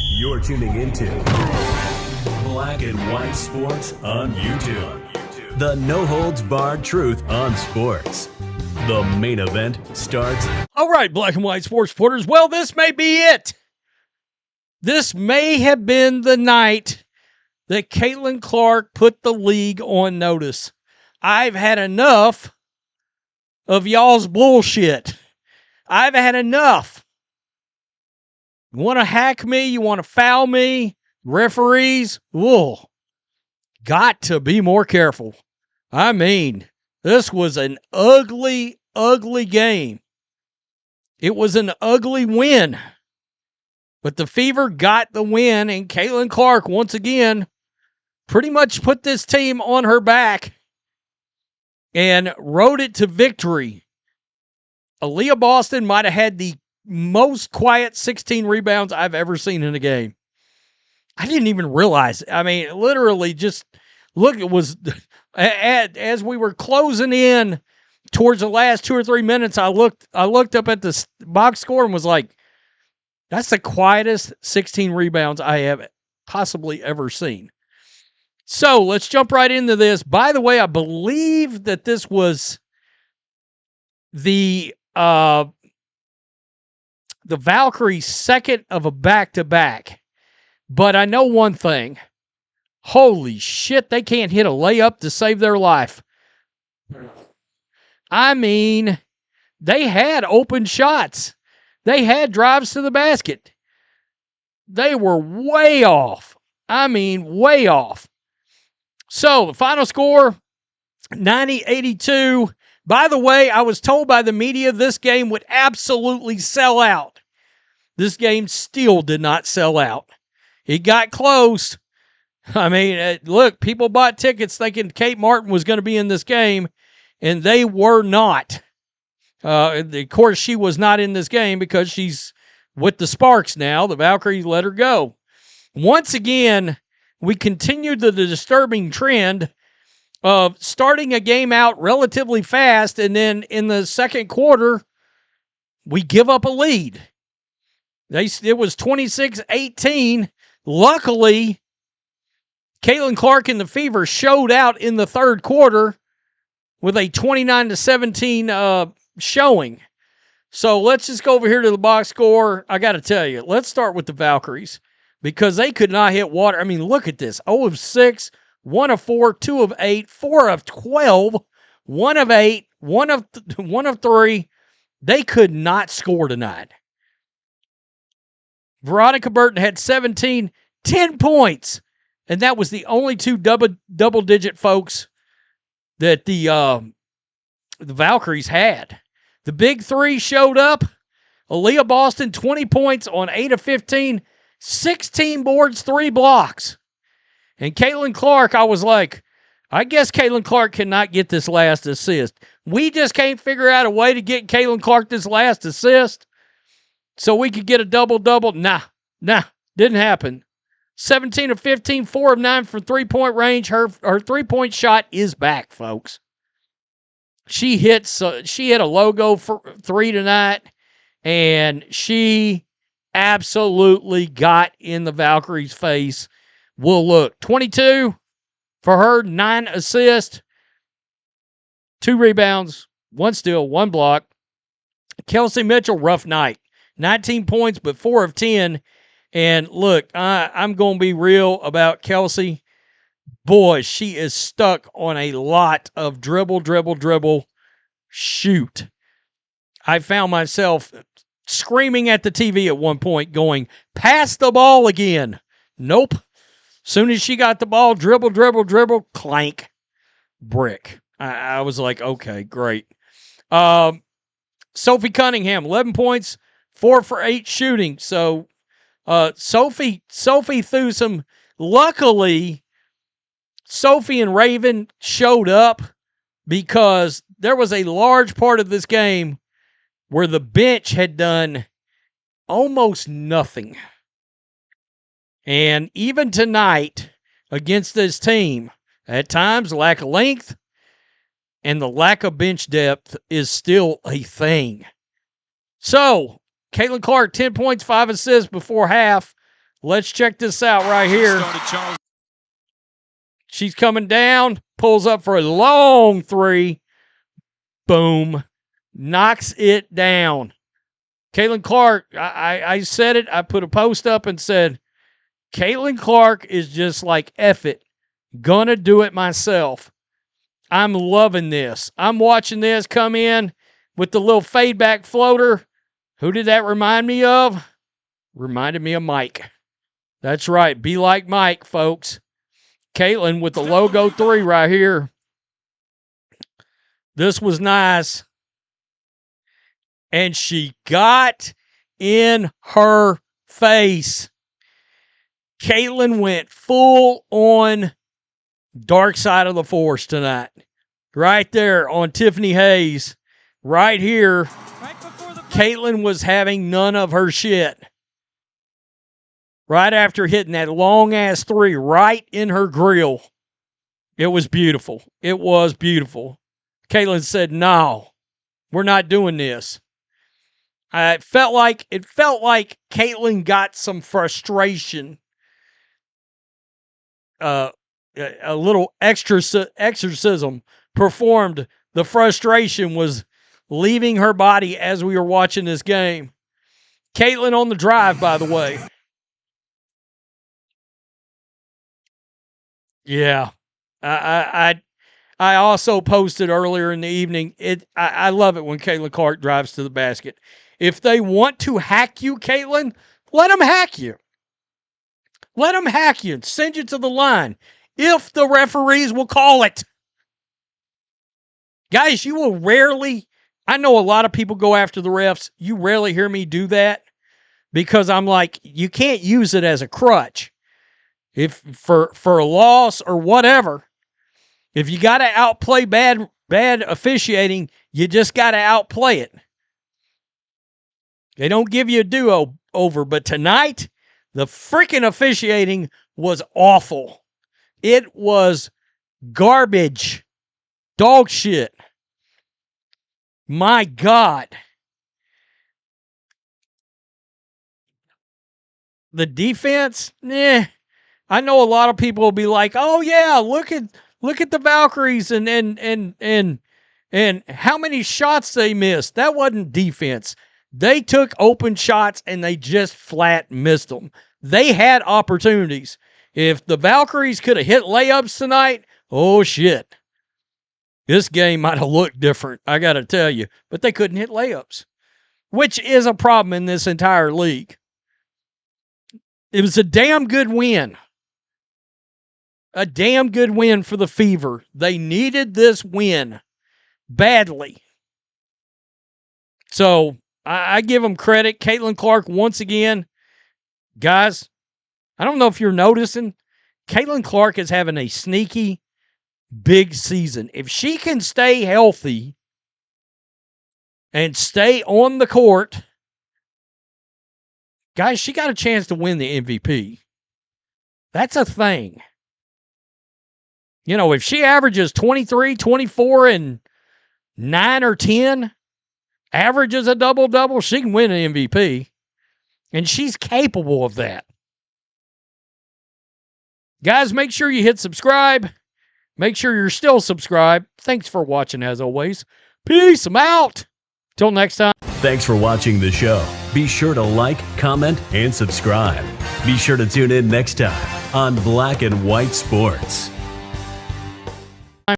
You're tuning into Black and White Sports on YouTube. The no-holds-barred truth on sports. The main event starts. All right, Black and White Sports supporters. Well, this may be it. This may have been the night that Caitlin Clark put the league on notice. I've had enough of y'all's bullshit. I've had enough. You want to hack me? You want to foul me? Referees? Whoa. Got to be more careful. I mean, this was an ugly, ugly game. It was an ugly win. But the Fever got the win, and Caitlin Clark, once again, pretty much put this team on her back and rode it to victory. Aliyah Boston might have had the most quiet 16 rebounds I've ever seen in a game. I didn't even realize. I mean, literally just look, it was as we were closing in towards the last 2 or 3 minutes, I looked up at the box score and was like, that's the quietest 16 rebounds I have possibly ever seen. So let's jump right into this. By the way, I believe that this was the Valkyries' second of a back-to-back. But I know one thing. Holy shit, they can't hit a layup to save their life. I mean, they had open shots. They had drives to the basket. They were way off. I mean, way off. So, the final score, 90-82. By the way, I was told by the media this game would absolutely sell out. This game still did not sell out. It got close. I mean, look, people bought tickets thinking Kate Martin was going to be in this game, and they were not. Of course, she was not in this game because she's with the Sparks now. The Valkyries let her go. Once again, we continued the disturbing trend of starting a game out relatively fast, and then in the second quarter, we give up a lead. It was 26-18. Luckily, Caitlin Clark and the Fever showed out in the third quarter with a 29-17 showing. So let's just go over here to the box score. I got to tell you, let's start with the Valkyries because they could not hit water. I mean, look at this. 0 of 6, 1 of 4, 2 of 8, 4 of 12, 1 of 8, 1 of 3. They could not score tonight. Veronica Burton had 17, 10 points. And that was the only two double-digit folks that the Valkyries had. The big three showed up. Aliyah Boston, 20 points on 8 of 15, 16 boards, 3 blocks. And Caitlin Clark, I was like, I guess Caitlin Clark cannot get this last assist. We just can't figure out a way to get Caitlin Clark this last assist so we could get a double-double. Nah, didn't happen. 17 of 15, 4 of 9 from three-point range. Her three-point shot is back, folks. She hit a logo for 3 tonight, and she absolutely got in the Valkyries' face. Well, look, 22 for her, 9 assists, 2 rebounds, 1 steal, 1 block. Kelsey Mitchell, rough night. 19 points, but 4 of 10. And look, I'm going to be real about Kelsey. Boy, she is stuck on a lot of dribble, shoot. I found myself screaming at the TV at one point going, pass the ball again. Nope. Soon as she got the ball, dribble, clank, brick. I was like, okay, great. Sophie Cunningham, 11 points, 4 for 8 shooting. So Sophie threw some. Luckily, Sophie and Raven showed up because there was a large part of this game where the bench had done almost nothing. And even tonight, against this team, at times, lack of length and the lack of bench depth is still a thing. So, Caitlin Clark, 10 points, 5 assists before half. Let's check this out right here. She's coming down, pulls up for a long three. Boom. Knocks it down. Caitlin Clark, I said it. I put a post up and said, Caitlin Clark is just like, F it. Gonna do it myself. I'm loving this. I'm watching this come in with the little fade back floater. Who did that remind me of? Reminded me of Mike. That's right. Be like Mike, folks. Caitlin with the logo 3 right here. This was nice. And she got in her face. Caitlin went full on dark side of the force tonight. Right there on Tiffany Hayes. Right here. Caitlin was having none of her shit. Right after hitting that long-ass 3 right in her grill. It was beautiful. It was beautiful. Caitlin said, no, we're not doing this. It felt like Caitlin got some frustration. A little exorcism performed. The frustration was leaving her body as we were watching this game. Caitlin on the drive, by the way. Yeah. I also posted earlier in the evening. I love it when Caitlin Clark drives to the basket. If they want to hack you, Caitlin, let them hack you. Let them hack you and send you to the line. If the referees will call it. Guys, you will rarely, I know a lot of people go after the refs. You rarely hear me do that because I'm like, you can't use it as a crutch. If for a loss or whatever, if you got to outplay bad officiating, you just got to outplay it. They don't give you a do-over, but tonight, the freaking officiating was awful. It was garbage. Dog shit. My God. The defense, I know a lot of people will be like, "Oh yeah, look at the Valkyries and how many shots they missed." That wasn't defense. They took open shots and they just flat missed them. They had opportunities. If the Valkyries could have hit layups tonight, oh shit. This game might have looked different, I got to tell you. But they couldn't hit layups, which is a problem in this entire league. It was a damn good win. A damn good win for the Fever. They needed this win badly. So I give them credit. Caitlin Clark, once again, guys, I don't know if you're noticing, Caitlin Clark is having a sneaky big season. If she can stay healthy and stay on the court, guys, she got a chance to win the MVP. That's a thing. You know, if she averages 23, 24, and 9 or 10, averages a double-double, she can win an MVP. And she's capable of that. Guys, make sure you hit subscribe. Make sure you're still subscribed. Thanks for watching, as always. Peace. I'm out. Till next time. Thanks for watching the show. Be sure to like, comment, and subscribe. Be sure to tune in next time on Black and White Sports.